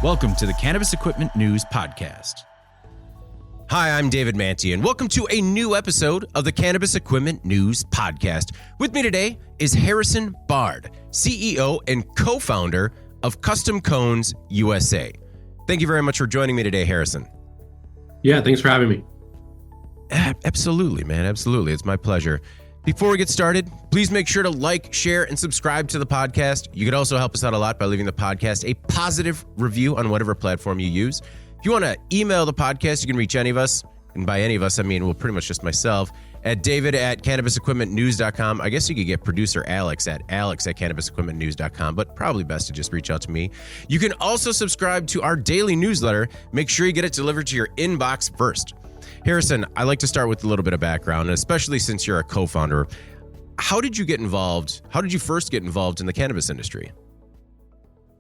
Welcome to the Cannabis Equipment News Podcast. Hi, I'm David Manti, and welcome to a new episode of the Cannabis Equipment News Podcast. With me today is Harrison Bard, CEO and co-founder of Custom Cones USA. Thank you very much for joining me today, Harrison. Yeah, thanks for having me. Absolutely, man. Absolutely. It's my pleasure. Before we get started, please make sure to like, share, and subscribe to the podcast. You could also help us out a lot by leaving the podcast a positive review on whatever platform you use. If you want to email the podcast, you can reach any of us. And by any of us, I mean, well, pretty much just myself, at david@cannabisequipmentnews.com. I guess you could get producer Alex at cannabisequipmentnews.com, but probably best to just reach out to me. You can also subscribe to our daily newsletter. Make sure you get it delivered to your inbox first. Harrison, I like to start with a little bit of background, especially since you're a co-founder. How did you get involved? How did you first get involved in the cannabis industry?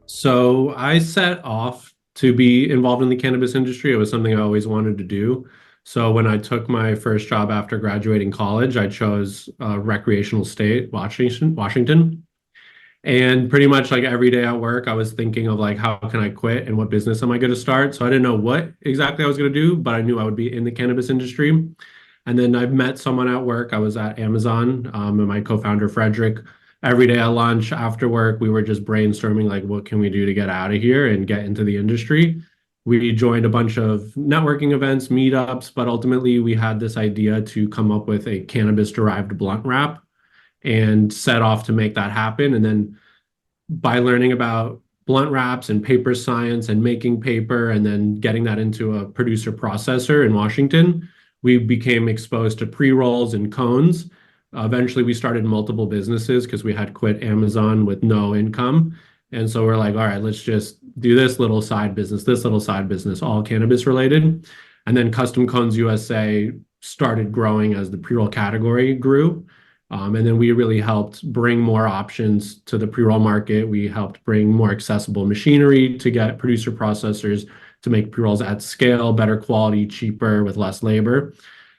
So I set off to be involved in the cannabis industry. It was something I always wanted to do. So when I took my first job after graduating college, I chose recreational state, Washington. And pretty much like every day at work, I was thinking of like, how can I quit and what business am I going to start? So I didn't know what exactly I was going to do, but I knew I would be in the cannabis industry. And then I met someone at work. I was at Amazon, and my co-founder, Frederick. Every day at lunch after work, we were just brainstorming like, what can we do to get out of here and get into the industry? We joined a bunch of networking events, meetups, but ultimately we had this idea to come up with a cannabis-derived blunt wrap and set off to make that happen. And then by learning about blunt wraps and paper science and making paper and then getting that into a producer processor in Washington, we became exposed to pre-rolls and cones. Eventually, we started multiple businesses because we had quit Amazon with no income. And so we're like, all right, let's just do this little side business, all cannabis related. And then Custom Cones USA started growing as the pre-roll category grew. And then we really helped bring more options to the pre-roll market. We helped bring more accessible machinery to get producer processors to make pre-rolls at scale, better quality, cheaper, with less labor.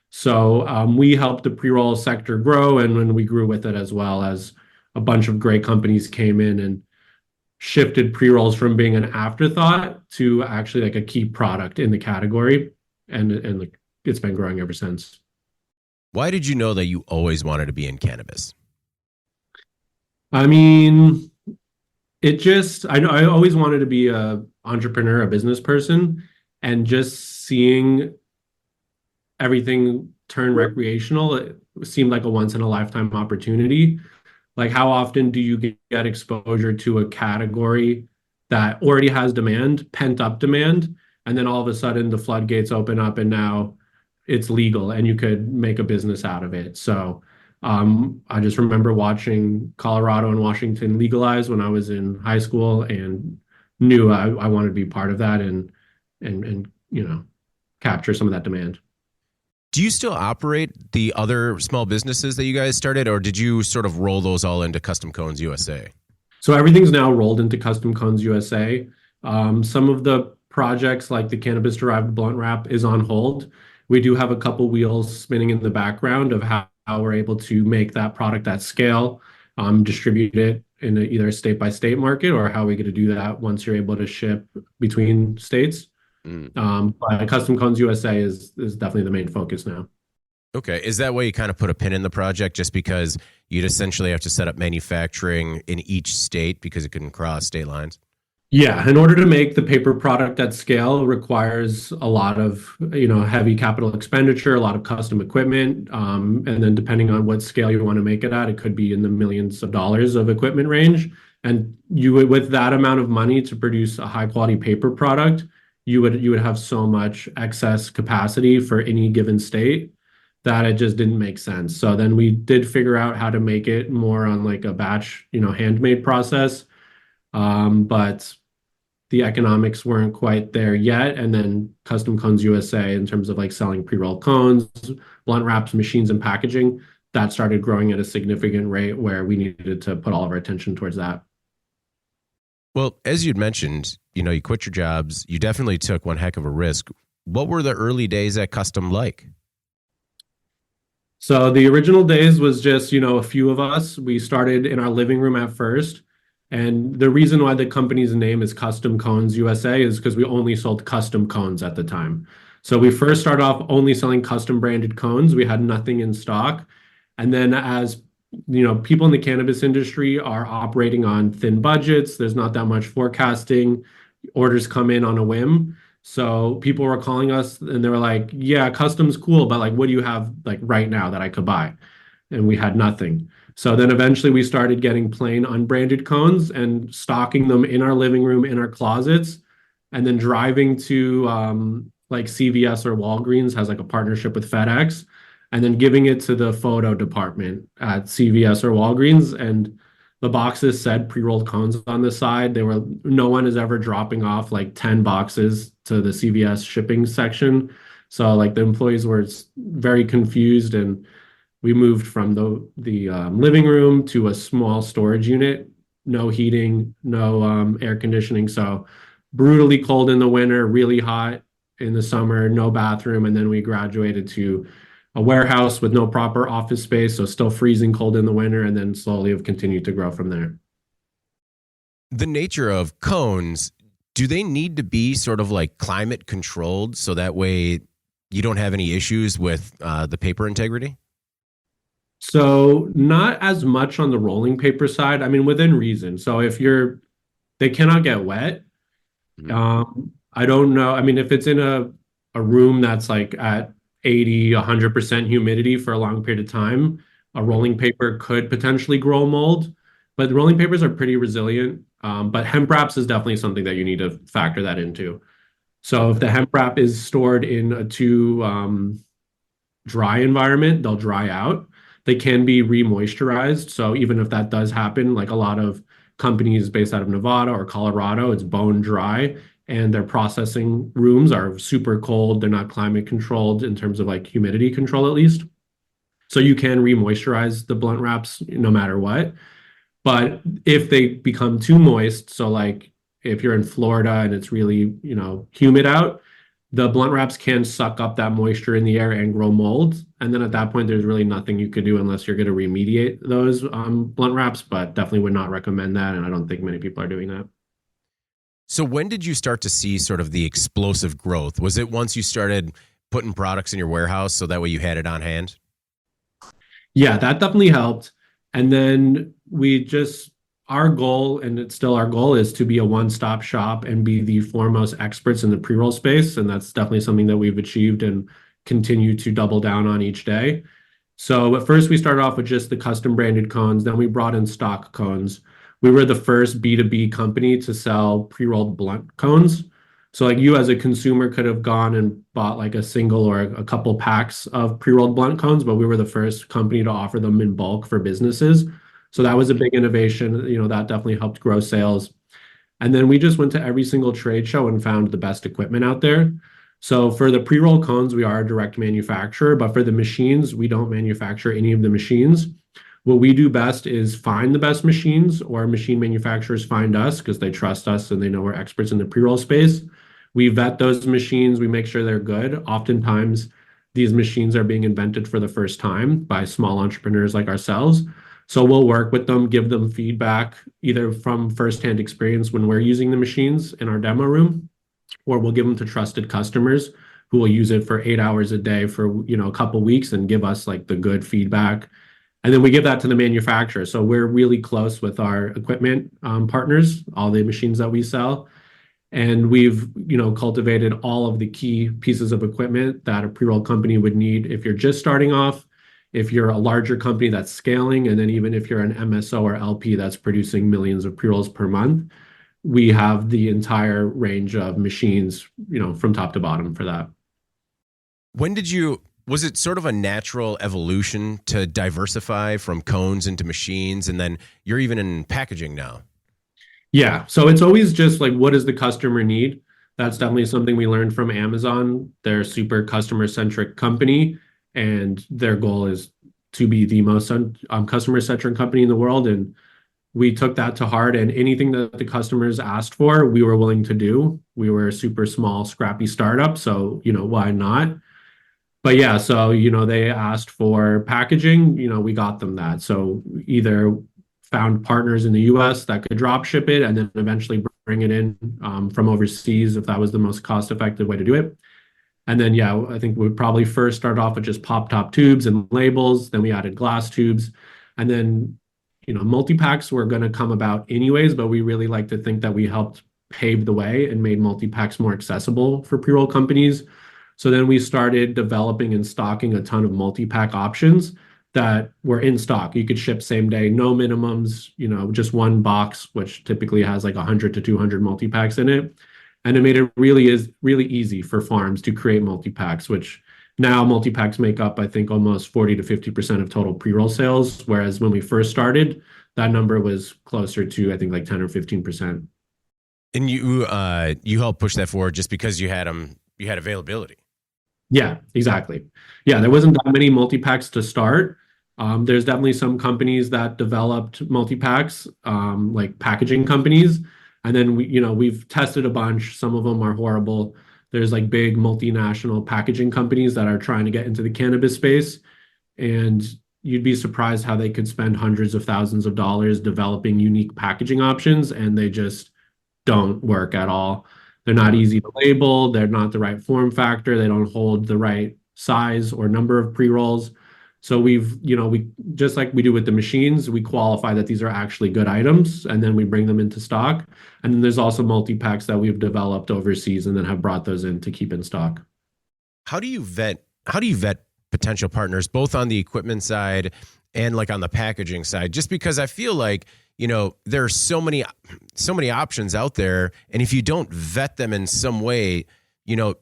So we helped the pre-roll sector grow, and when we grew with it, as well as a bunch of great companies came in and shifted pre-rolls from being an afterthought to actually like a key product in the category. And like, it's been growing ever since. Why did you know that you always wanted to be in cannabis? I mean, I know I always wanted to be a entrepreneur, a business person, and just seeing everything turn recreational, it seemed like a once in a lifetime opportunity. Like, how often do you get exposure to a category that already has demand, pent up demand, and then all of a sudden the floodgates open up and now it's legal and you could make a business out of it. So I just remember watching Colorado and Washington legalize when I was in high school and knew I wanted to be part of that and you know, capture some of that demand. Do you still operate the other small businesses that you guys started, or did you sort of roll those all into Custom Cones USA? So everything's now rolled into Custom Cones USA. Some of the projects like the cannabis-derived blunt wrap is on hold. We do have a couple wheels spinning in the background of how we're able to make that product at scale, distribute it in either a state-by-state market, or how we get to do that once you're able to ship between states. But Custom Cones USA is definitely the main focus now. Okay. Is that why you kind of put a pin in the project, just because you'd essentially have to set up manufacturing in each state because it couldn't cross state lines? Yeah, in order to make the paper product at scale requires a lot of, heavy capital expenditure, a lot of custom equipment. And then depending on what scale you want to make it at, it could be in the millions of dollars of equipment range. And with that amount of money to produce a high quality paper product, you would have so much excess capacity for any given state that it just didn't make sense. So then we did figure out how to make it more on like a batch, handmade process. But the economics weren't quite there yet. And then Custom Cones USA, in terms of like selling pre-roll cones, blunt wraps, machines, and packaging, that started growing at a significant rate where we needed to put all of our attention towards that. Well, as you'd mentioned, you quit your jobs. You definitely took one heck of a risk. What were the early days at Custom like? So the original days was just, a few of us. We started in our living room at first. And the reason why the company's name is Custom Cones USA is because we only sold custom cones at the time. So we first started off only selling custom branded cones. We had nothing in stock. And then as people in the cannabis industry are operating on thin budgets, there's not that much forecasting, orders come in on a whim. So people were calling us and they were like, yeah, custom's cool, but like, what do you have like right now that I could buy? And we had nothing. So then eventually we started getting plain unbranded cones and stocking them in our living room, in our closets, and then driving to like CVS or Walgreens has like a partnership with FedEx, and then giving it to the photo department at CVS or Walgreens. And the boxes said pre-rolled cones on the side. No one is ever dropping off like 10 boxes to the CVS shipping section. So like the employees were very confused, and we moved from the living room to a small storage unit, no heating, no air conditioning. So brutally cold in the winter, really hot in the summer, no bathroom. And then we graduated to a warehouse with no proper office space. So still freezing cold in the winter, and then slowly have continued to grow from there. The nature of cones, do they need to be sort of like climate controlled so that way you don't have any issues with the paper integrity? So not as much on the rolling paper side. I mean, within reason. So they cannot get wet. I don't know. I mean, if it's in a room that's like at 80, 100% humidity for a long period of time, a rolling paper could potentially grow mold, but the rolling papers are pretty resilient. But hemp wraps is definitely something that you need to factor that into. So if the hemp wrap is stored in a too dry environment, they'll dry out. They can be re-moisturized. So even if that does happen, like a lot of companies based out of Nevada or Colorado, it's bone dry, and their processing rooms are super cold. They're not climate controlled in terms of like humidity control, at least. So you can re-moisturize the blunt wraps no matter what. But if they become too moist, so like if you're in Florida and it's really, humid out, the blunt wraps can suck up that moisture in the air and grow mold. And then at that point, there's really nothing you could do unless you're going to remediate those blunt wraps, but definitely would not recommend that. And I don't think many people are doing that. So when did you start to see sort of the explosive growth? Was it once you started putting products in your warehouse so that way you had it on hand? Yeah, that definitely helped. And then our goal, and it's still our goal, is to be a one-stop shop and be the foremost experts in the pre-roll space. And that's definitely something that we've achieved and continue to double down on each day. So at first we started off with just the custom branded cones. Then we brought in stock cones. We were the first B2B company to sell pre-rolled blunt cones. So like you as a consumer could have gone and bought like a single or a couple packs of pre-rolled blunt cones, but we were the first company to offer them in bulk for businesses. So that was a big innovation. That definitely helped grow sales. And then we just went to every single trade show and found the best equipment out there. So for the pre-roll cones, we are a direct manufacturer, but for the machines, we don't manufacture any of the machines. What we do best is find the best machines, or machine manufacturers find us because they trust us and they know we're experts in the pre-roll space. We vet those machines. We make sure they're good. Oftentimes, these machines are being invented for the first time by small entrepreneurs like ourselves. So we'll work with them, give them feedback, either from firsthand experience when we're using the machines in our demo room, or we'll give them to trusted customers who will use it for 8 hours a day for a couple weeks and give us like the good feedback. And then we give that to the manufacturer. So we're really close with our equipment partners, all the machines that we sell. And we've, cultivated all of the key pieces of equipment that a pre-roll company would need if you're just starting off, if you're a larger company that's scaling, and then even if you're an MSO or LP that's producing millions of pre-rolls per month, we have the entire range of machines, from top to bottom for that. Was it sort of a natural evolution to diversify from cones into machines, and then you're even in packaging now? Yeah. So it's always just like, what does the customer need? That's definitely something we learned from Amazon. They're a super customer-centric company, and their goal is to be the most customer-centric company in the world. And we took that to heart, and anything that the customers asked for, we were willing to do. We were a super small, scrappy startup, so, why not? But yeah, so, they asked for packaging, we got them that. So either found partners in the US that could drop ship it and then eventually bring it in from overseas if that was the most cost-effective way to do it. And then, yeah, I think we probably first started off with just pop top tubes and labels. Then we added glass tubes. And then, multi-packs were going to come about anyways, but we really like to think that we helped pave the way and made multi-packs more accessible for pre-roll companies. So then we started developing and stocking a ton of multi-pack options that were in stock. You could ship same day, no minimums, just one box, which typically has like 100 to 200 multi-packs in it. And it made it really easy for farms to create multi-packs, which now multi-packs make up, I think, almost 40 to 50% of total pre-roll sales. Whereas when we first started, that number was closer to, I think, like 10 or 15%. And you helped push that forward just because you had availability. Yeah, exactly. Yeah, there wasn't that many multi-packs to start. There's definitely some companies that developed multi-packs, like packaging companies. And then we've tested a bunch. Some of them are horrible. There's like big multinational packaging companies that are trying to get into the cannabis space. And you'd be surprised how they could spend hundreds of thousands of dollars developing unique packaging options, and they just don't work at all. They're not easy to label. They're not the right form factor. They don't hold the right size or number of pre-rolls. So we just like we do with the machines, we qualify that these are actually good items, and then we bring them into stock. And then there's also multi-packs that we've developed overseas and then have brought those in to keep in stock. How do you vet potential partners, both on the equipment side and like on the packaging side? Just because I feel like, there are so many options out there. And if you don't vet them in some way, you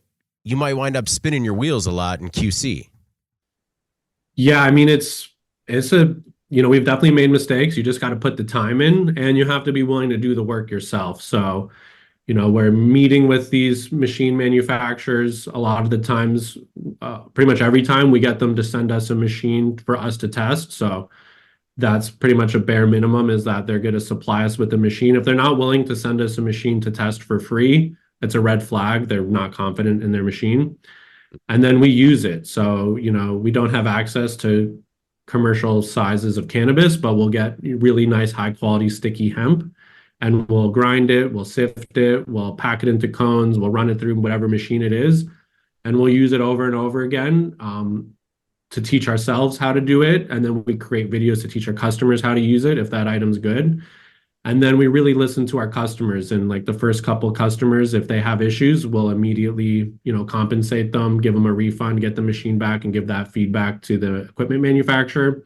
might wind up spinning your wheels a lot in QC. Yeah, I mean, we've definitely made mistakes. You just got to put the time in, and you have to be willing to do the work yourself. So, we're meeting with these machine manufacturers a lot of the times, pretty much every time we get them to send us a machine for us to test. So that's pretty much a bare minimum, is that they're going to supply us with a machine. If they're not willing to send us a machine to test for free, it's a red flag. They're not confident in their machine. And then we use it. So, we don't have access to commercial sizes of cannabis, but we'll get really nice, high quality, sticky hemp, and we'll grind it, we'll sift it, we'll pack it into cones, we'll run it through whatever machine it is, and we'll use it over and over again to teach ourselves how to do it. And then we create videos to teach our customers how to use it if that item's good. And then we really listen to our customers, and like the first couple customers, if they have issues, we'll immediately, compensate them, give them a refund, get the machine back, and give that feedback to the equipment manufacturer.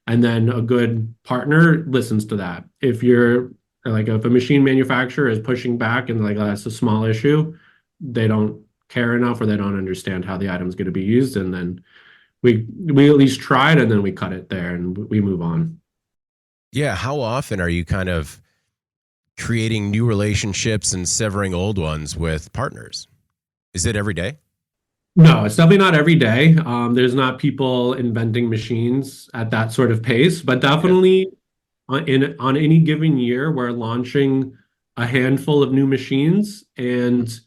And then a good partner listens to that. If a machine manufacturer is pushing back and like, that's a small issue, they don't care enough, or they don't understand how the item's going to be used. And then we at least try it, and then we cut it there and we move on. Yeah. How often are you kind of creating new relationships and severing old ones with partners? Is it every day? No, it's definitely not every day. There's not people inventing machines at that sort of pace, but definitely on any given year, we're launching a handful of new machines, and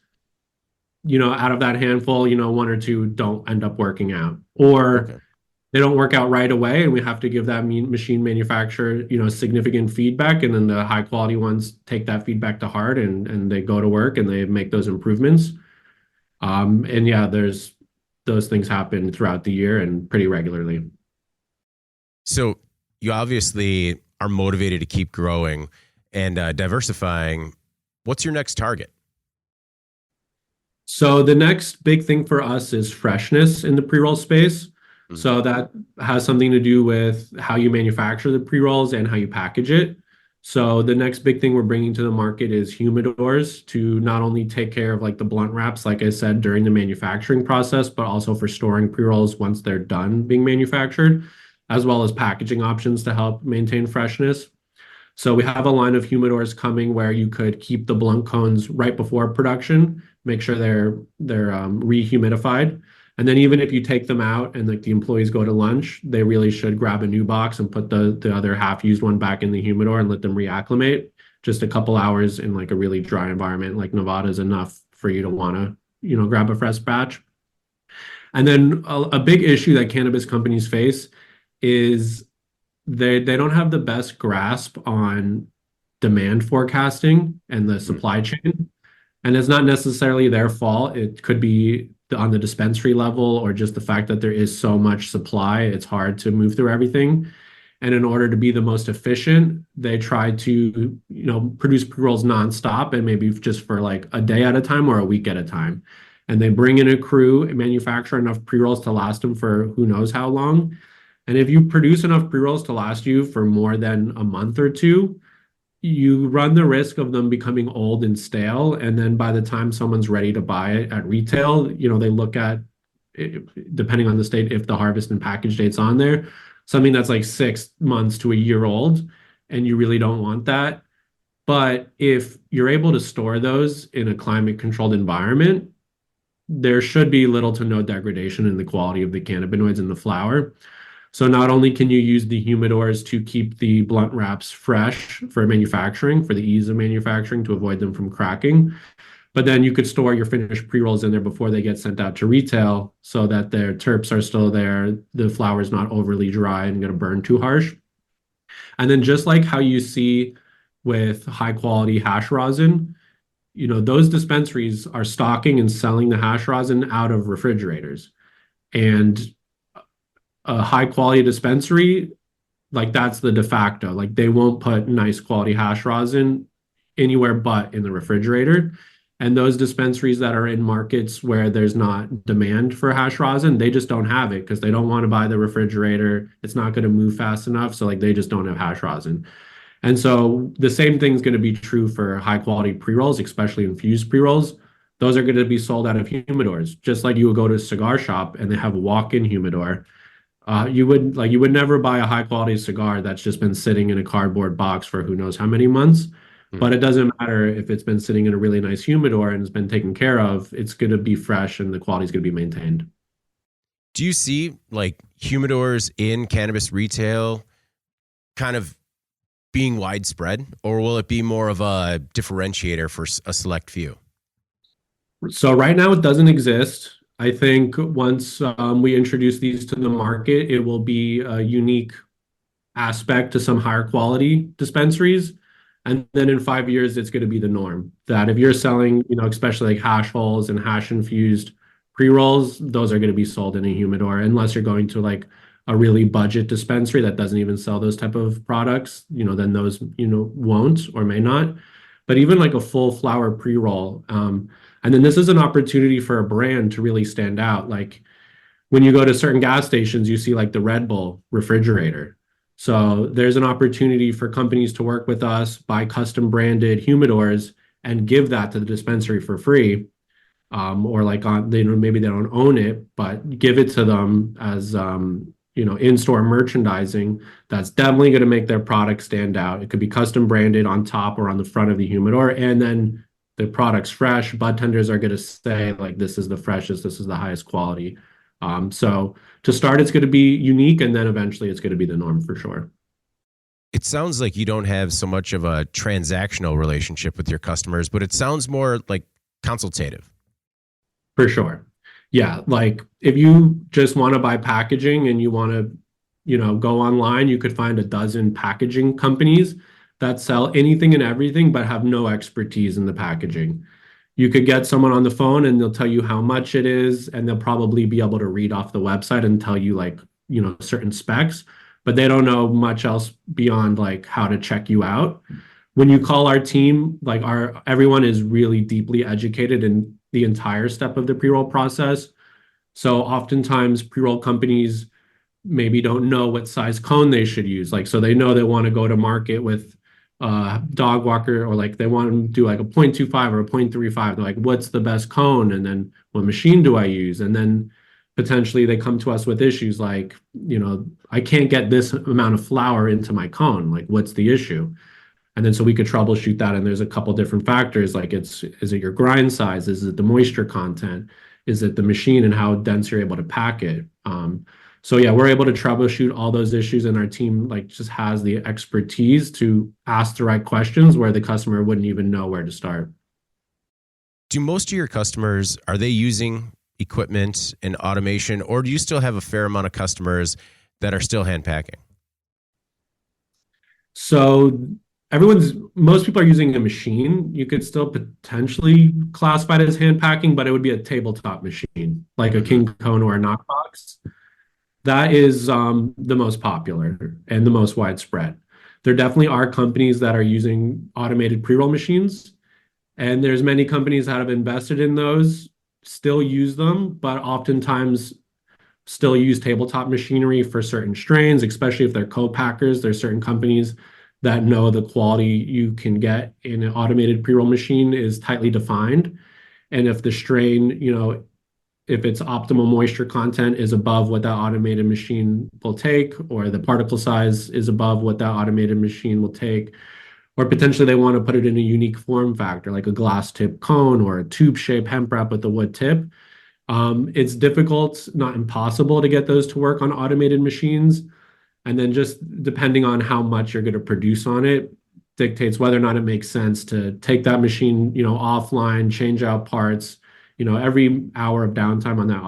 out of that handful, one or two don't end up working out, or they don't work out right away, and we have to give that machine manufacturer, significant feedback, and then the high quality ones take that feedback to heart, and they go to work and they make those improvements. And yeah, there's those things happen throughout the year and pretty regularly. So you obviously are motivated to keep growing and diversifying. What's your next target? So the next big thing for us is freshness in the pre-roll space. So that has something to do with how you manufacture the pre-rolls and how you package it. So the next big thing we're bringing to the market is humidors to not only take care of like the blunt wraps, like I said, during the manufacturing process, but also for storing pre-rolls once they're done being manufactured, as well as packaging options to help maintain freshness. So we have a line of humidors coming where you could keep the blunt cones right before production, make sure they're rehumidified. And then even if you take them out and like the employees go to lunch, they really should grab a new box and put the other half used one back in the humidor and let them reacclimate. Just a couple hours in like a really dry environment like Nevada is enough for you to want to, grab a fresh batch. And then a big issue that cannabis companies face is they don't have the best grasp on demand forecasting and the Mm. supply chain. And it's not necessarily their fault. It could be on the dispensary level or just the fact that there is so much supply. It's hard to move through everything. And in order to be the most efficient, they try to, produce pre-rolls nonstop and maybe just for like a day at a time or a week at a time. And they bring in a crew and manufacture enough pre-rolls to last them for who knows how long. And if you produce enough pre-rolls to last you for more than a month or two, you run the risk of them becoming old and stale. And then by the time someone's ready to buy it at retail, they look at, depending on the state, if the harvest and package date's on there, something that's like 6 months to a year old, and you really don't want that. But if you're able to store those in a climate controlled environment, there should be little to no degradation in the quality of the cannabinoids in the flower. So not only can you use the humidors to keep the blunt wraps fresh for manufacturing, for the ease of manufacturing to avoid them from cracking, but then you could store your finished pre-rolls in there before they get sent out to retail so that their terps are still there, the flower is not overly dry and going to burn too harsh. And then just like how you see with high quality hash rosin, those dispensaries are stocking and selling the hash rosin out of refrigerators. And a high quality dispensary, like that's the de facto. Like they won't put nice quality hash rosin anywhere but in the refrigerator. And those dispensaries that are in markets where there's not demand for hash rosin, they just don't have it because they don't want to buy the refrigerator. It's not going to move fast enough. So like they just don't have hash rosin. And so the same thing is going to be true for high quality pre-rolls, especially infused pre-rolls. Those are going to be sold out of humidors, just like you would go to a cigar shop and they have a walk-in humidor. You would never buy a high quality cigar that's just been sitting in a cardboard box for who knows how many months. But it doesn't matter if it's been sitting in a really nice humidor and it's been taken care of, it's going to be fresh and the quality is going to be maintained. Do you see like humidors in cannabis retail kind of being widespread, or will it be more of a differentiator for a select few? So right now it doesn't exist. I think once we introduce these to the market, it will be a unique aspect to some higher quality dispensaries. And then in 5 years, it's going to be the norm that if you're selling, especially like hash holes and hash infused pre-rolls, those are going to be sold in a humidor unless you're going to like a really budget dispensary that doesn't even sell those type of products, then those, won't or may not. But even like a full flower pre-roll, and then this is an opportunity for a brand to really stand out. Like when you go to certain gas stations, you see like the Red Bull refrigerator. So there's an opportunity for companies to work with us, buy custom branded humidors, and give that to the dispensary for free. Or like maybe they don't own it, but give it to them as in-store merchandising. That's definitely going to make their product stand out. It could be custom branded on top or on the front of the humidor, and then the product's fresh. Bud tenders are going to say like, this is the freshest, this is the highest quality. So to start, it's going to be unique, and then eventually it's going to be the norm for sure. It sounds like you don't have so much of a transactional relationship with your customers, but it sounds more like consultative. For sure. Yeah. Like if you just want to buy packaging and you want to, go online, you could find a dozen packaging companies that sell anything and everything, but have no expertise in the packaging. You could get someone on the phone and they'll tell you how much it is, and they'll probably be able to read off the website and tell you like, certain specs, but they don't know much else beyond like how to check you out. When you call our team, like everyone is really deeply educated in the entire step of the pre-roll process. So oftentimes pre-roll companies maybe don't know what size cone they should use. Like, so they know they want to go to market with dog walker, or like they want to do like a 0.25 or a 0.35. They're like, what's the best cone? And then what machine do I use? And then potentially they come to us with issues like, I can't get this amount of flour into my cone. Like, what's the issue? And then so we could troubleshoot that. And there's a couple different factors. Like is it your grind size? Is it the moisture content? Is it the machine and how dense you're able to pack it? So yeah, we're able to troubleshoot all those issues, and our team like just has the expertise to ask the right questions where the customer wouldn't even know where to start. Do most of your customers, are they using equipment and automation, or do you still have a fair amount of customers that are still hand packing? So most people are using a machine. You could still potentially classify it as hand packing, but it would be a tabletop machine, like a Hmm. King Cone or a Knockbox. That is the most popular and the most widespread. There definitely are companies that are using automated pre-roll machines, and there's many companies that have invested in those, still use them, but oftentimes still use tabletop machinery for certain strains, especially if they're co-packers. There's certain companies that know the quality you can get in an automated pre-roll machine is tightly defined. And if the strain, if its optimal moisture content is above what that automated machine will take, or the particle size is above what that automated machine will take, or potentially they want to put it in a unique form factor, like a glass tip cone or a tube shape hemp wrap with a wood tip. It's difficult, not impossible, to get those to work on automated machines. And then just depending on how much you're going to produce on it dictates whether or not it makes sense to take that machine, offline, change out parts. Every hour of downtime on that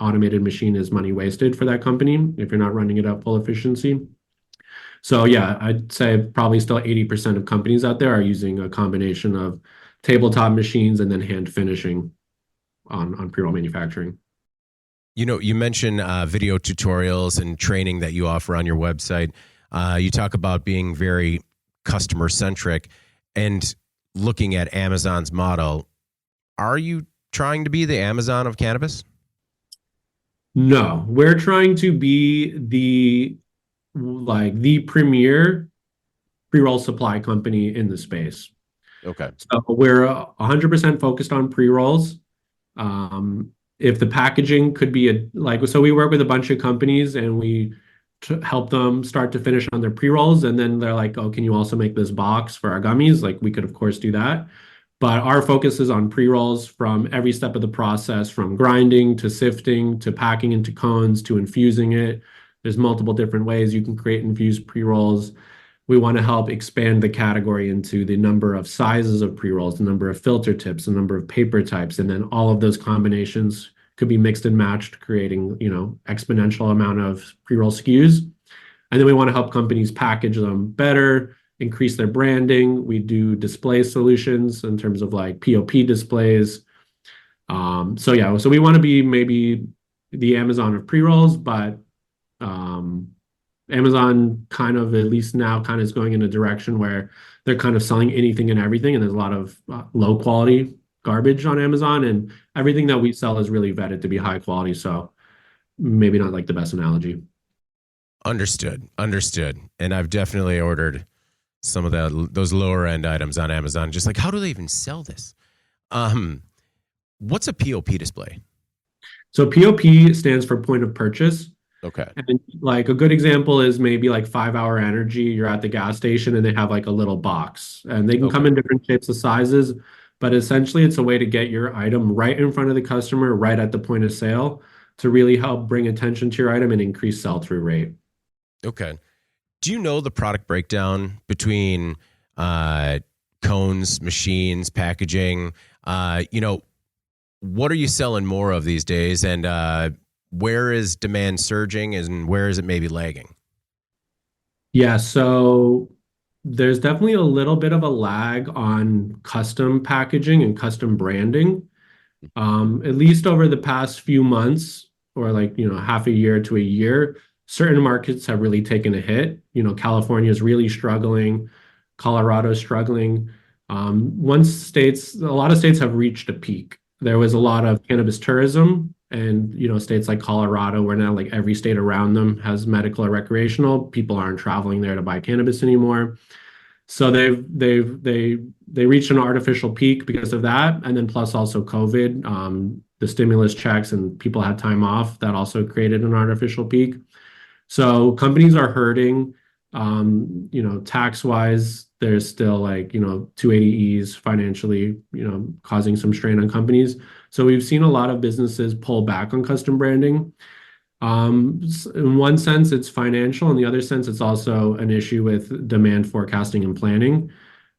automated machine is money wasted for that company if you're not running it at full efficiency. So yeah, I'd say probably still 80% of companies out there are using a combination of tabletop machines and then hand finishing on pre-roll manufacturing. You mentioned video tutorials and training that you offer on your website. You talk about being very customer centric and looking at Amazon's model. Are you trying to be the Amazon of cannabis? No, we're trying to be the premier pre-roll supply company in the space. Okay. So we're 100% focused on pre-rolls. If the packaging could be so we work with a bunch of companies and we help them start to finish on their pre-rolls, and then they're like, oh, can you also make this box for our gummies? Like, we could of course do that. But our focus is on pre-rolls from every step of the process, from grinding to sifting to packing into cones to infusing it. There's multiple different ways you can create infused pre-rolls. We want to help expand the category into the number of sizes of pre-rolls, the number of filter tips, the number of paper types, and then all of those combinations could be mixed and matched, creating, exponential amount of pre-roll SKUs. And then we want to help companies package them better, increase their branding. We do display solutions in terms of like POP displays. So we want to be maybe the Amazon of pre-rolls, but Amazon kind of, at least now, kind of is going in a direction where they're kind of selling anything and everything, and there's a lot of low quality garbage on Amazon, and everything that we sell is really vetted to be high quality. So maybe not like the best analogy. Understood. Understood. And I've definitely ordered some of those lower end items on Amazon. Just like, how do they even sell this? What's a POP display? So POP stands for point of purchase. Okay. And like a good example is maybe like 5 Hour Energy. You're at the gas station and they have like a little box, and they can come Okay. in different shapes and sizes. But essentially, it's a way to get your item right in front of the customer, right at the point of sale, to really help bring attention to your item and increase sell-through rate. Okay. Do you know the product breakdown between cones, machines, packaging? What are you selling more of these days? And where is demand surging and where is it maybe lagging? Yeah, so there's definitely a little bit of a lag on custom packaging and custom branding. At least over the past few months, or like, half a year to a year, certain markets have really taken a hit. California is really struggling, Colorado is struggling. A lot of states have reached a peak. There was a lot of cannabis tourism, and states like Colorado, where now like every state around them has medical or recreational. People aren't traveling there to buy cannabis anymore. So they reached an artificial peak because of that, and then plus also COVID, the stimulus checks and people had time off, that also created an artificial peak. So companies are hurting. Tax wise, there's still like 280Es financially, causing some strain on companies. So we've seen a lot of businesses pull back on custom branding. In one sense, it's financial. In the other sense, it's also an issue with demand forecasting and planning.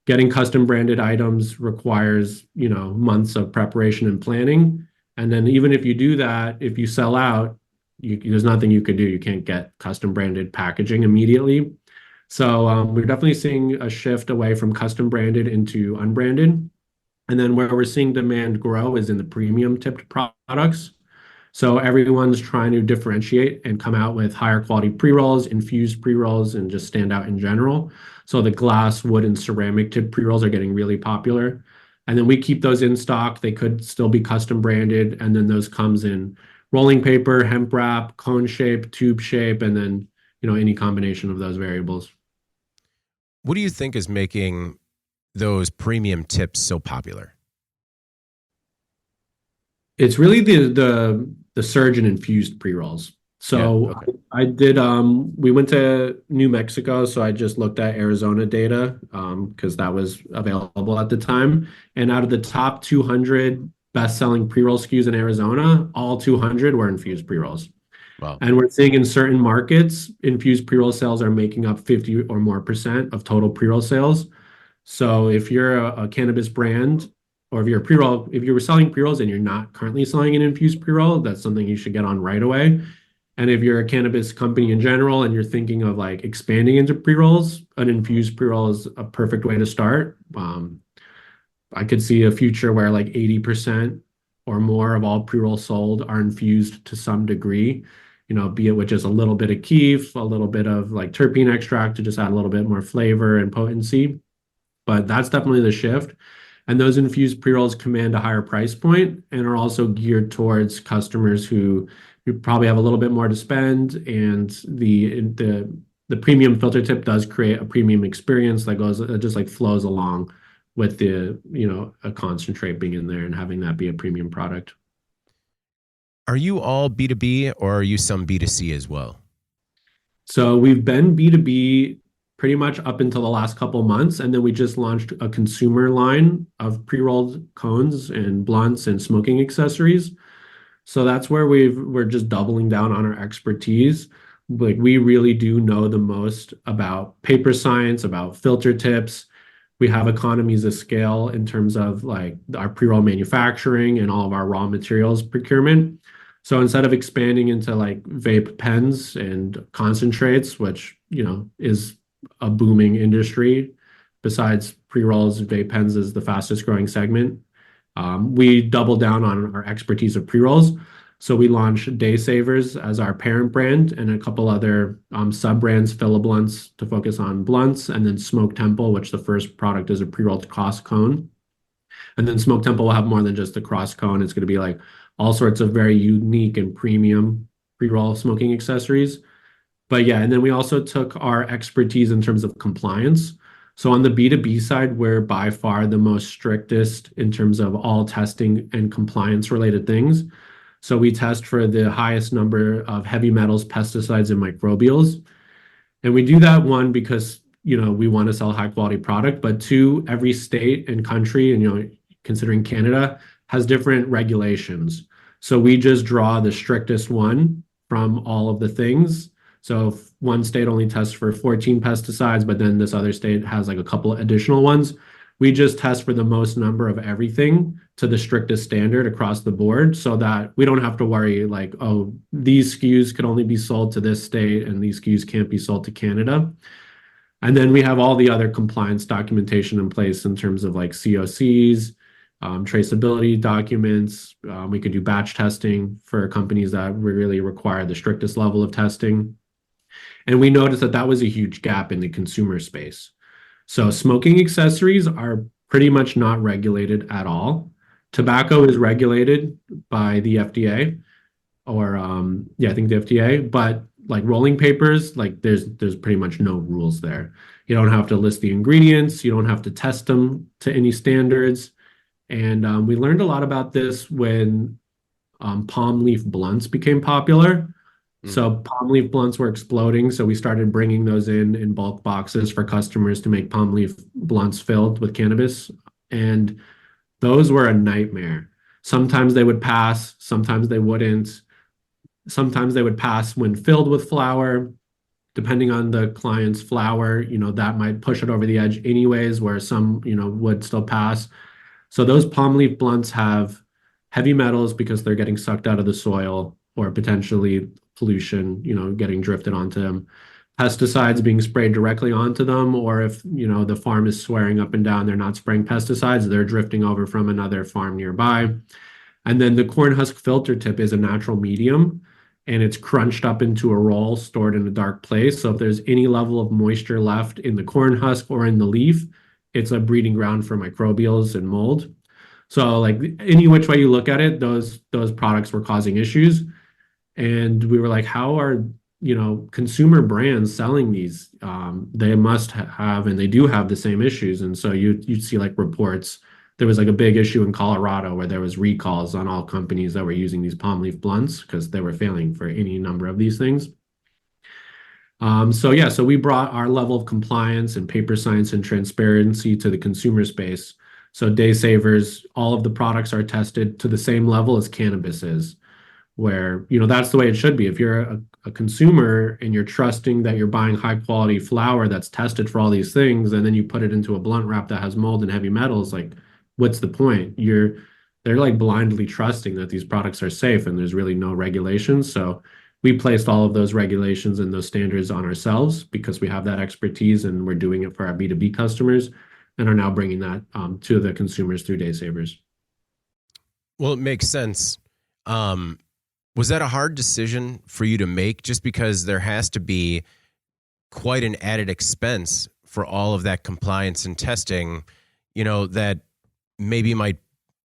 Getting custom branded items requires, months of preparation and planning. And then even if you do that, if you sell out, there's nothing you could do. You can't get custom branded packaging immediately. So we're definitely seeing a shift away from custom branded into unbranded. And then where we're seeing demand grow is in the premium tipped products. So everyone's trying to differentiate and come out with higher quality pre-rolls, infused pre-rolls, and just stand out in general. So the glass, wood, and ceramic tip pre-rolls are getting really popular. And then we keep those in stock. They could still be custom branded. And then those comes in rolling paper, hemp wrap, cone shape, tube shape, and then, any combination of those variables. What do you think is making those premium tips so popular? It's really the surge in infused pre-rolls. Yeah. So Okay. I did we went to New Mexico, so I just looked at Arizona data because that was available at the time. And out of the top 200 best-selling pre-roll SKUs in Arizona, all 200 were infused pre-rolls. Wow. And we're seeing in certain markets, infused pre-roll sales are making up 50 or more percent of total pre-roll sales. So if you're a cannabis brand, or if you're a pre-roll, if you were selling pre-rolls and you're not currently selling an infused pre-roll, that's something you should get on right away. And if you're a cannabis company in general and you're thinking of like expanding into pre-rolls, an infused pre-roll is a perfect way to start. I could see a future where like 80% or more of all pre-rolls sold are infused to some degree, be it with just a little bit of kief, a little bit of like terpene extract to just add a little bit more flavor and potency. But that's definitely the shift. And those infused pre-rolls command a higher price point and are also geared towards customers who probably have a little bit more to spend. And the premium filter tip does create a premium experience that goes, it just like flows along with a concentrate being in there and having that be a premium product. Are you all B2B or are you some B2C as well? So we've been B2B pretty much up until the last couple months, and then we just launched a consumer line of pre-rolled cones and blunts and smoking accessories. So that's where we're just doubling down on our expertise. Like we really do know the most about paper science, about filter tips. We have economies of scale in terms of like our pre-roll manufacturing and all of our raw materials procurement. So instead of expanding into like vape pens and concentrates, which, is a booming industry, besides pre-rolls, vape pens is the fastest growing segment. We double down on our expertise of pre-rolls. So we launched Day Savers as our parent brand and a couple other sub-brands, Filablunts to focus on blunts, and then Smoke Temple, which the first product is a pre-rolled cross cone. And then Smoke Temple will have more than just the cross cone. It's going to be like all sorts of very unique and premium pre-roll smoking accessories. But yeah, and then we also took our expertise in terms of compliance. So on the B2B side, we're by far the most strictest in terms of all testing and compliance related things. So we test for the highest number of heavy metals, pesticides, and microbials. And we do that, one, because, we want to sell a high quality product, but two, every state and country, and, considering Canada, has different regulations. So we just draw the strictest one from all of the things. So if one state only tests for 14 pesticides, but then this other state has like a couple additional ones, we just test for the most number of everything to the strictest standard across the board so that we don't have to worry like, oh, these SKUs could only be sold to this state and these SKUs can't be sold to Canada. And then we have all the other compliance documentation in place in terms of like COCs, traceability documents. We could do batch testing for companies that really require the strictest level of testing. And we noticed that that was a huge gap in the consumer space. So smoking accessories are pretty much not regulated at all. Tobacco is regulated by the FDA or I think the FDA, but like rolling papers, like there's pretty much no rules there. You don't have to list the ingredients, you don't have to test them to any standards. And we learned a lot about this when palm leaf blunts became popular. So palm leaf blunts were exploding. So we started bringing those in bulk boxes for customers to make palm leaf blunts filled with cannabis. And those were a nightmare. Sometimes they would pass, sometimes they wouldn't. Sometimes they would pass when filled with flower. Depending on the client's flower, that might push it over the edge anyways, where some, would still pass. So those palm leaf blunts have heavy metals because they're getting sucked out of the soil or potentially pollution, getting drifted onto them. pesticides being sprayed directly onto them, or if, the farm is swearing up and down they're not spraying pesticides, they're drifting over from another farm nearby. And then the corn husk filter tip is a natural medium, and it's crunched up into a roll stored in a dark place. So if there's any level of moisture left in the corn husk or in the leaf, it's a breeding ground for microbials and mold. So like any which way you look at it, those products were causing issues. And we were like, how are, consumer brands selling these? They must have, and they do have the same issues. And so you'd see like reports. There was like a big issue in Colorado where there was recalls on all companies that were using these palm leaf blunts because they were failing for any number of these things. So we brought our level of compliance and paper science and transparency to the consumer space. So Day Savers, all of the products are tested to the same level as cannabis is, where, that's the way it should be. If you're a consumer and you're trusting that you're buying high quality flower that's tested for all these things, and then you put it into a blunt wrap that has mold and heavy metals, like what's the point? They're like blindly trusting that these products are safe and there's really no regulations. So we placed all of those regulations and those standards on ourselves because we have that expertise and we're doing it for our B2B customers and are now bringing that to the consumers through Day Savers. Well, it makes sense. Was that a hard decision for you to make, just because there has to be quite an added expense for all of that compliance and testing, that maybe might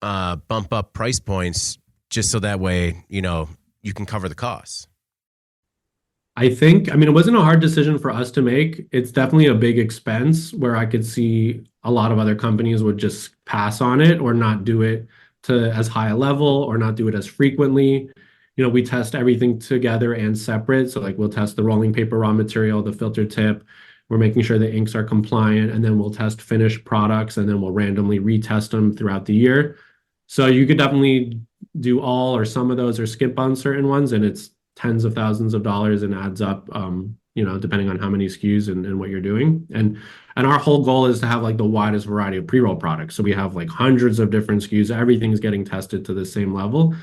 bump up price points just so that way, you can cover the costs? It wasn't a hard decision for us to make. It's definitely a big expense where I could see a lot of other companies would just pass on it or not do it to as high a level or not do it as frequently. We test everything together and separate. So like we'll test the rolling paper raw material, the filter tip. We're making sure the inks are compliant, and then we'll test finished products, and then we'll randomly retest them throughout the year. So you could definitely do all or some of those or skip on certain ones, and it's tens of thousands of dollars and adds up, depending on how many SKUs and what you're doing. And our whole goal is to have like the widest variety of pre-roll products. So we have like hundreds of different SKUs. Everything's getting tested to the same level.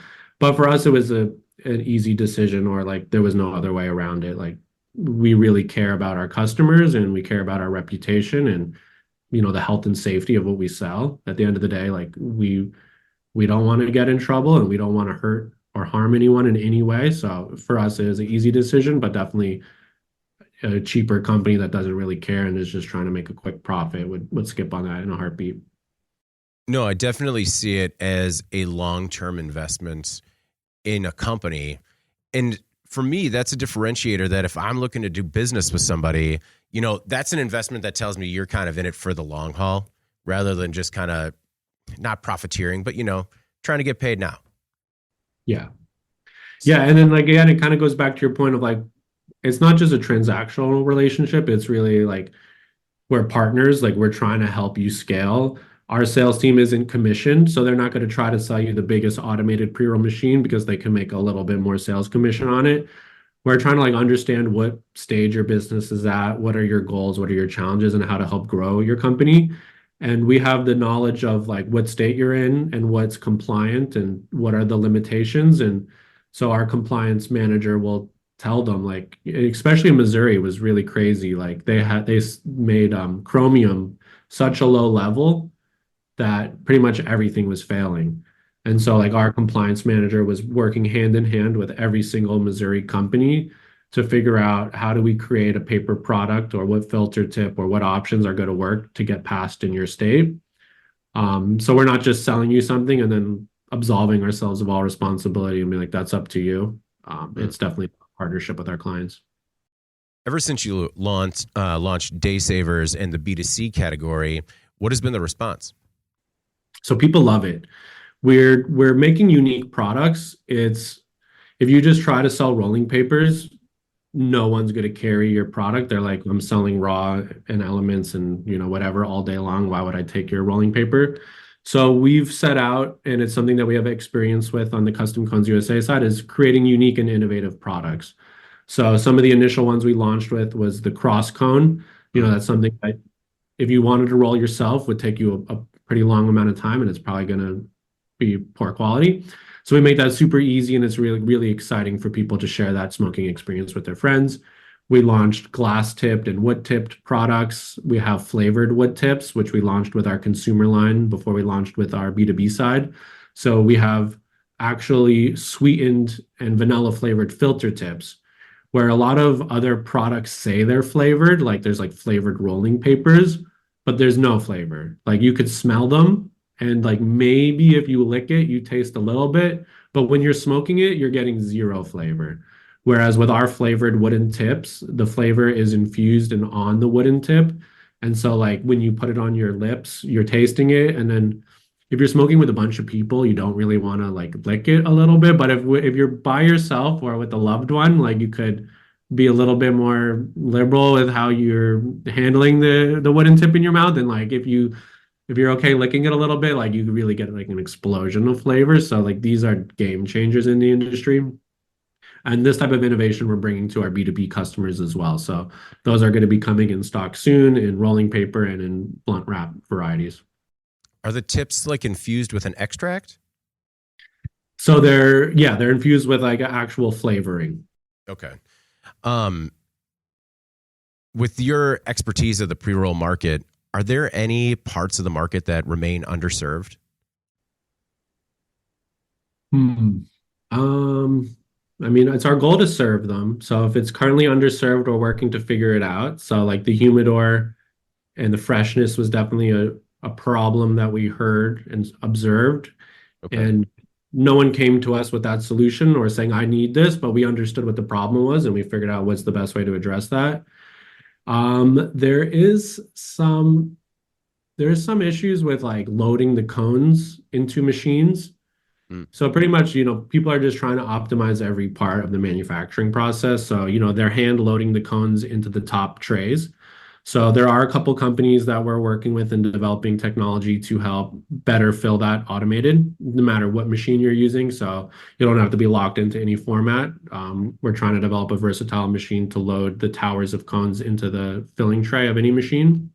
But for us, it was an easy decision, or like there was no other way around it. Like we really care about our customers and we care about our reputation and, the health and safety of what we sell. At the end of the day, like we don't want to get in trouble and we don't want to hurt or harm anyone in any way. So for us, it is an easy decision, but definitely a cheaper company that doesn't really care and is just trying to make a quick profit would skip on that in a heartbeat. No, I definitely see it as a long-term investment in a company. And for me, that's a differentiator that if I'm looking to do business with somebody, that's an investment that tells me you're kind of in it for the long haul rather than just kind of not profiteering, but, trying to get paid now. Yeah. Yeah. And then like, again, it kind of goes back to your point of like, it's not just a transactional relationship. It's really like we're partners, like we're trying to help you scale. Our sales team isn't commissioned, so they're not going to try to sell you the biggest automated pre-roll machine because they can make a little bit more sales commission on it. We're trying to like understand what stage your business is at, what are your goals, what are your challenges, and how to help grow your company. And we have the knowledge of like what state you're in and what's compliant and what are the limitations. And so our compliance manager will tell them, like, especially in Missouri, it was really crazy. Like they made chromium such a low level that pretty much everything was failing. And so like our compliance manager was working hand in hand with every single Missouri company to figure out how do we create a paper product or what filter tip or what options are going to work to get passed in your state. So we're not just selling you something and then absolving ourselves of all responsibility and be like, that's up to you. It's definitely a partnership with our clients. Ever since you launched Day Savers and the B2C category, what has been the response? So people love it. We're making unique products. If you just try to sell rolling papers, no one's going to carry your product. They're like, I'm selling raw and elements and whatever all day long. Why would I take your rolling paper? So we've set out, and it's something that we have experience with on the Custom Cones USA side, is creating unique and innovative products. So some of the initial ones we launched with was the cross cone. That's something that if you wanted to roll yourself would take you a pretty long amount of time, and it's probably going to be poor quality. So we make that super easy, and it's really, really exciting for people to share that smoking experience with their friends. We launched glass tipped and wood tipped products. We have flavored wood tips, which we launched with our consumer line before we launched with our B2B side. So we have actually sweetened and vanilla flavored filter tips, where a lot of other products say they're flavored, like there's like flavored rolling papers, but there's no flavor. Like you could smell them, and like maybe if you lick it, you taste a little bit, but when you're smoking it, you're getting zero flavor. Whereas with our flavored wooden tips, the flavor is infused and on the wooden tip. And so like when you put it on your lips, you're tasting it. And then if you're smoking with a bunch of people, you don't really want to like lick it a little bit. But if you're by yourself or with a loved one, like you could be a little bit more liberal with how you're handling the wooden tip in your mouth. And like if you're okay licking it a little bit, like you could really get like an explosion of flavor. So like these are game changers in the industry. And this type of innovation we're bringing to our B2B customers as well. So those are going to be coming in stock soon in rolling paper and in blunt wrap varieties. Are the tips like infused with an extract? So they're infused with like actual flavoring. Okay. With your expertise of the pre-roll market, are there any parts of the market that remain underserved? I mean, it's our goal to serve them. So if it's currently underserved, we're working to figure it out. So like the humidor and the freshness was definitely a problem that we heard and observed. Okay. And no one came to us with that solution or saying, I need this, but we understood what the problem was and we figured out what's the best way to address that. There's some issues with like loading the cones into machines. So pretty much, people are just trying to optimize every part of the manufacturing process. So, they're hand loading the cones into the top trays. So there are a couple companies that we're working with in developing technology to help better fill that automated, no matter what machine you're using. So you don't have to be locked into any format. We're trying to develop a versatile machine to load the towers of cones into the filling tray of any machine.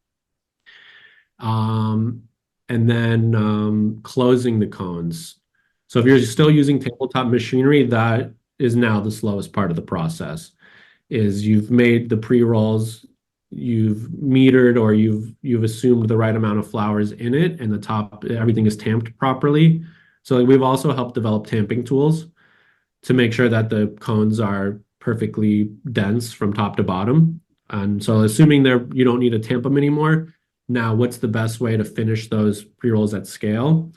And then closing the cones. So if you're still using tabletop machinery, that is now the slowest part of the process. Is you've made the pre-rolls, you've metered or you've assumed the right amount of flours in it, and the top everything is tamped properly. So we've also helped develop tamping tools to make sure that the cones are perfectly dense from top to bottom. And so assuming you don't need to tamp them anymore, now what's the best way to finish those pre-rolls at scale?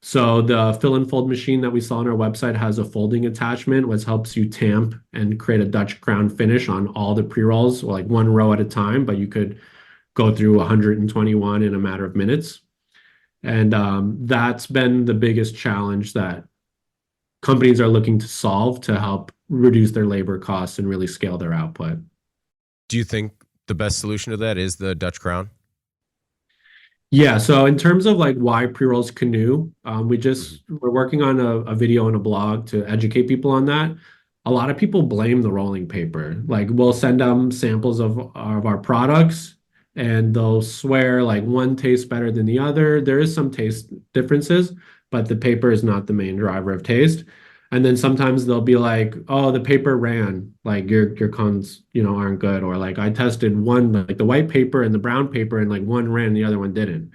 So the fill and fold machine that we saw on our website has a folding attachment, which helps you tamp and create a Dutch crown finish on all the pre-rolls, like one row at a time, but you could go through 121 in a matter of minutes. And that's been the biggest challenge that companies are looking to solve to help reduce their labor costs and really scale their output. Do you think the best solution to that is the Dutch crown? Yeah, so in terms of like why pre-rolls canoe, we're working on a video and a blog to educate people on that. A lot of people blame the rolling paper. Like we'll send them samples of our products and they'll swear like one tastes better than the other. There is some taste differences, but the paper is not the main driver of taste. And then sometimes they'll be like, oh, the paper ran, like your cones, aren't good. Or like I tested one, like the white paper and the brown paper, and like one ran, the other one didn't.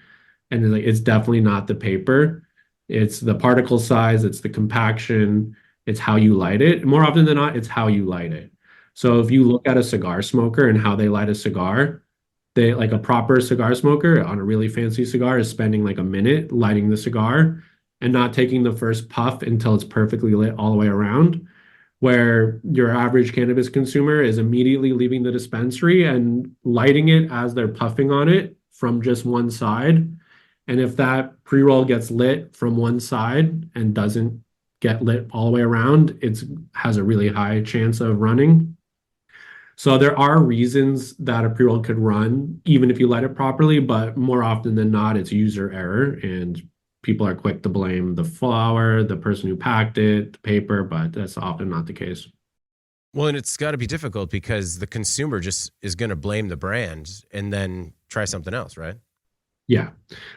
And it's definitely not the paper. It's the particle size, it's the compaction, it's how you light it. More often than not, it's how you light it. So if you look at a cigar smoker and how they light a cigar, they like a proper cigar smoker on a really fancy cigar is spending like a minute lighting the cigar and not taking the first puff until it's perfectly lit all the way around, where your average cannabis consumer is immediately leaving the dispensary and lighting it as they're puffing on it from just one side. And if that pre-roll gets lit from one side and doesn't get lit all the way around, it has a really high chance of running. So there are reasons that a pre-roll could run, even if you light it properly, but more often than not, it's user error, and people are quick to blame the flour, the person who packed it, the paper, but that's often not the case. Well, and it's got to be difficult because the consumer just is going to blame the brand and then try something else, right? Yeah.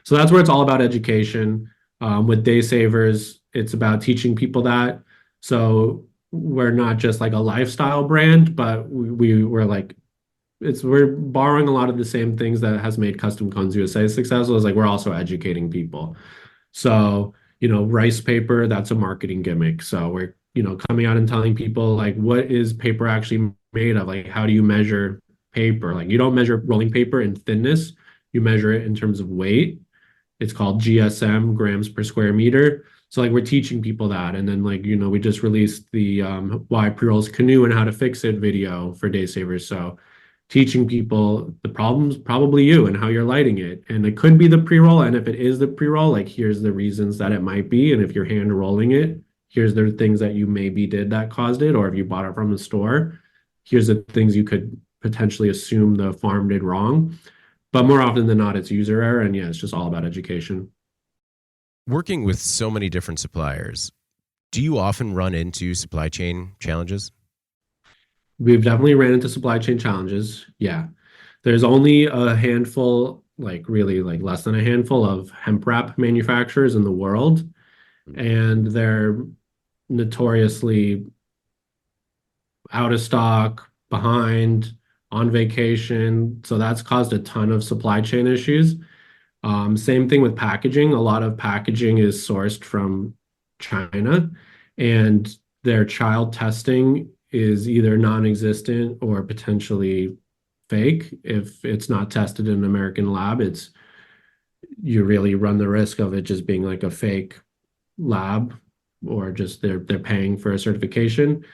So that's where it's all about education. With Day Savers, it's about teaching people that. So we're not just like a lifestyle brand, but we're like we're borrowing a lot of the same things that has made Custom Cones USA successful. Is like we're also educating people. So, rice paper, that's a marketing gimmick. So we're, coming out and telling people like what is paper actually made of? Like how do you measure paper? Like you don't measure rolling paper in thinness, you measure it in terms of weight. It's called GSM, grams per square meter. So like we're teaching people that. And then like, we just released the why pre-rolls canoe and how to fix it video for Day Savers. So teaching people the problems, probably you and how you're lighting it. And it could be the pre-roll. And if it is the pre-roll, like here's the reasons that it might be. And if you're hand rolling it, here's the things that you maybe did that caused it. Or if you bought it from the store, here's the things you could potentially assume the farm did wrong. But more often than not, it's user error. And yeah, it's just all about education. Working with so many different suppliers, do you often run into supply chain challenges? We've definitely ran into supply chain challenges. Yeah. There's only a handful, like really like less than a handful of hemp wrap manufacturers in the world. And they're notoriously out of stock, behind, on vacation. So that's caused a ton of supply chain issues. Same thing with packaging. A lot of packaging is sourced from China, and their child testing is either non-existent or potentially fake. If it's not tested in an American lab, you really run the risk of it just being like a fake lab, or just they're paying for a certification.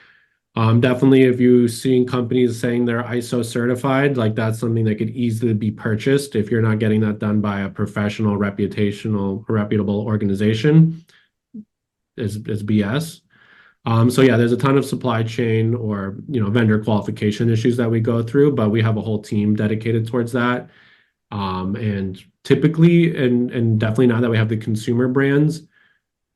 Definitely, if you seeing companies saying they're ISO certified, like that's something that could easily be purchased if you're not getting that done by a professional, reputable organization, is BS. So yeah, there's a ton of supply chain or vendor qualification issues that we go through, but we have a whole team dedicated towards that. And typically, and definitely now that we have the consumer brands,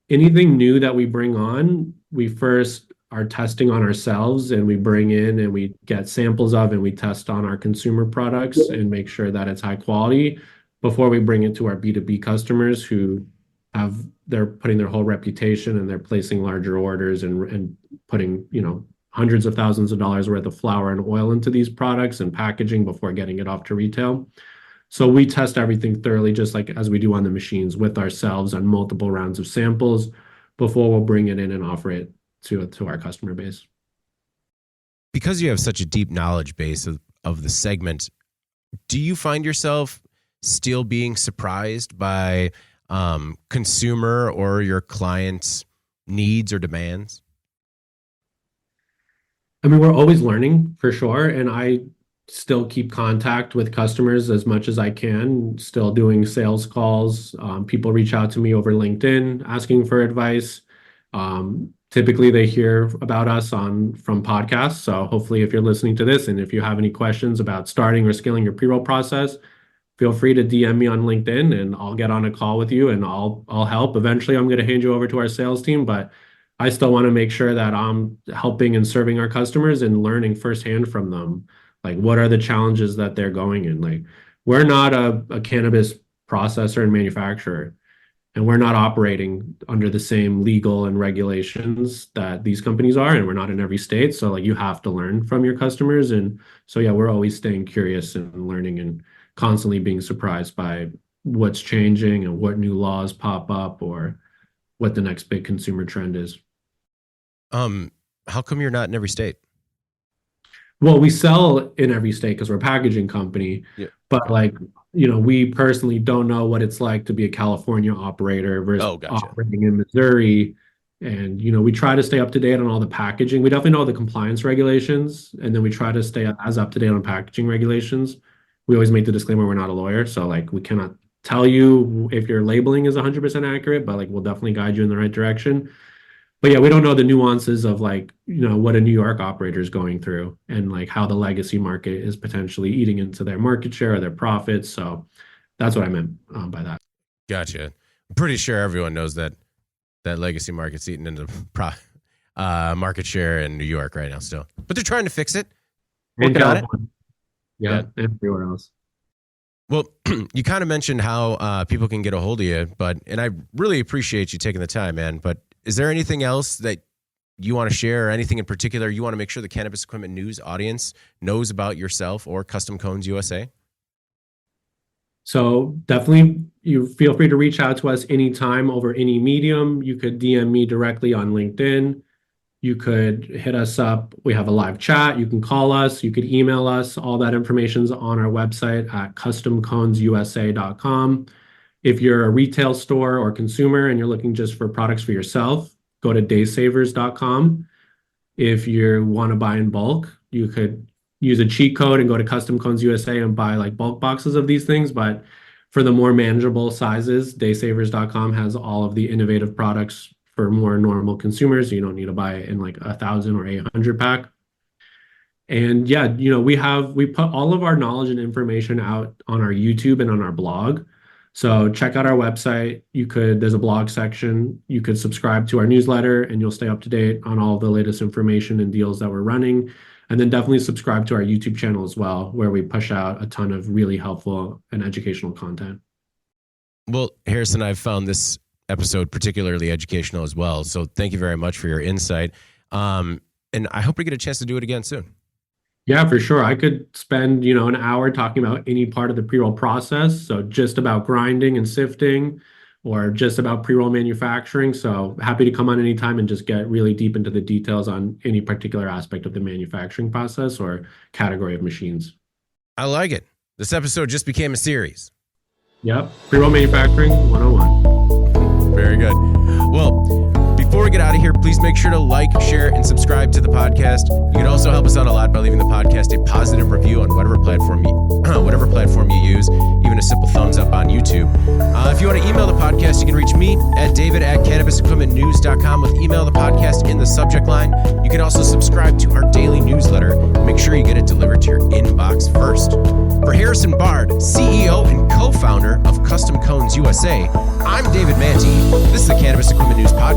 anything new that we bring on, we first are testing on ourselves, and we bring in and we get samples of and we test on our consumer products and make sure that it's high quality before we bring it to our B2B customers who they're putting their whole reputation and they're placing larger orders and putting, hundreds of thousands of dollars worth of flour and oil into these products and packaging before getting it off to retail. So we test everything thoroughly, just like as we do on the machines, with ourselves on multiple rounds of samples before we'll bring it in and offer it to our customer base. Because you have such a deep knowledge base of the segment, do you find yourself still being surprised by consumer or your clients' needs or demands? I mean, we're always learning for sure. And I still keep contact with customers as much as I can, still doing sales calls. People reach out to me over LinkedIn asking for advice. Typically, they hear about us from podcasts. So hopefully, if you're listening to this and if you have any questions about starting or scaling your pre-roll process, feel free to DM me on LinkedIn and I'll get on a call with you and I'll help. Eventually, I'm going to hand you over to our sales team, but I still want to make sure that I'm helping and serving our customers and learning firsthand from them. Like, what are the challenges that they're going in? Like, we're not a cannabis processor and manufacturer, and we're not operating under the same legal and regulations that these companies are, and we're not in every state. So like, you have to learn from your customers. And so, yeah, we're always staying curious and learning and constantly being surprised by what's changing and what new laws pop up or what the next big consumer trend is. How come you're not in every state? Well, we sell in every state because we're a packaging company, Yeah. but like, we personally don't know what it's like to be a California operator versus Gotcha. operating in Missouri. And, we try to stay up to date on all the packaging. We definitely know the compliance regulations, and then we try to stay as up to date on packaging regulations. We always make the disclaimer, we're not a lawyer. So like, we cannot tell you if your labeling is 100% accurate, but like, we'll definitely guide you in the right direction. But yeah, we don't know the nuances of like, what a New York operator is going through and like how the legacy market is potentially eating into their market share or their profits. So that's what I meant by that. Gotcha. I'm pretty sure everyone knows that legacy market's eating into market share in New York right now still. But they're trying to fix it. And Working on it. California. Yeah, and everywhere else. Well, you kind of mentioned how people can get a hold of you, and I really appreciate you taking the time, man. But is there anything else that you want to share or anything in particular you want to make sure the Cannabis Equipment News audience knows about yourself or Custom Cones USA? So definitely you feel free to reach out to us anytime over any medium. You could DM me directly on LinkedIn. You could hit us up. We have a live chat. You can call us. You could email us. All that information's on our website at customconesusa.com. If you're a retail store or consumer and you're looking just for products for yourself, go to daysavers.com. If you want to buy in bulk, you could use a cheat code and go to Custom Cones USA and buy like bulk boxes of these things. But for the more manageable sizes, daysavers.com has all of the innovative products for more normal consumers. You don't need to buy it in like 1,000 or 800 pack. And yeah, we put all of our knowledge and information out on our YouTube and on our blog. So check out our website. There's a blog section. You could subscribe to our newsletter and you'll stay up to date on all the latest information and deals that we're running. And then definitely subscribe to our YouTube channel as well, where we push out a ton of really helpful and educational content. Well, Harrison, I've found this episode particularly educational as well. So thank you very much for your insight. And I hope we get a chance to do it again soon. Yeah, for sure. I could spend, an hour talking about any part of the pre-roll process. So just about grinding and sifting, or just about pre-roll manufacturing. So happy to come on anytime and just get really deep into the details on any particular aspect of the manufacturing process or category of machines. I like it. This episode just became a series. Yep. Pre-roll manufacturing 101. Very good. Well, before we get out of here, please make sure to like, share, and subscribe to the podcast. You can also help us out a lot by leaving the podcast a positive review on whatever platform you use, even a simple thumbs up on YouTube. If you want to email the podcast, you can reach me at david@cannabisequipmentnews.com with email the podcast in the subject line. You can also subscribe to our daily newsletter. Make sure you get it delivered to your inbox first. For Harrison Bard, CEO and co-founder of Custom Cones USA, I'm David Mantey. This is the Cannabis Equipment News Podcast.